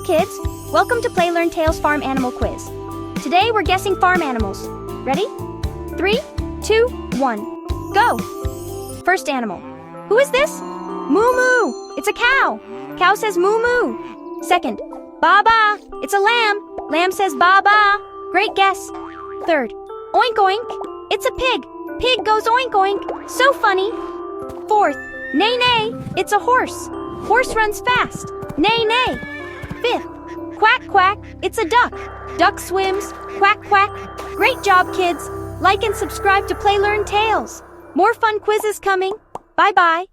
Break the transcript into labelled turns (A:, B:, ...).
A: kids! Welcome to Play Learn Tales Farm Animal Quiz. Today we're guessing farm animals. Ready? 3, 2, 1, go! First animal. Who is this? Moo moo! It's a cow! Cow says moo moo! Second. Ba ba! It's a lamb! Lamb says ba ba! Great guess! Third. Oink oink! It's a pig! Pig goes oink oink! So funny! Fourth. Neigh neigh! It's a horse! Horse runs fast! Neigh neigh! Fifth. Quack quack! It's a duck! Duck swims! Quack quack! Great job, kids! Like and subscribe to Play Learn Tales! More fun quizzes coming! Bye bye!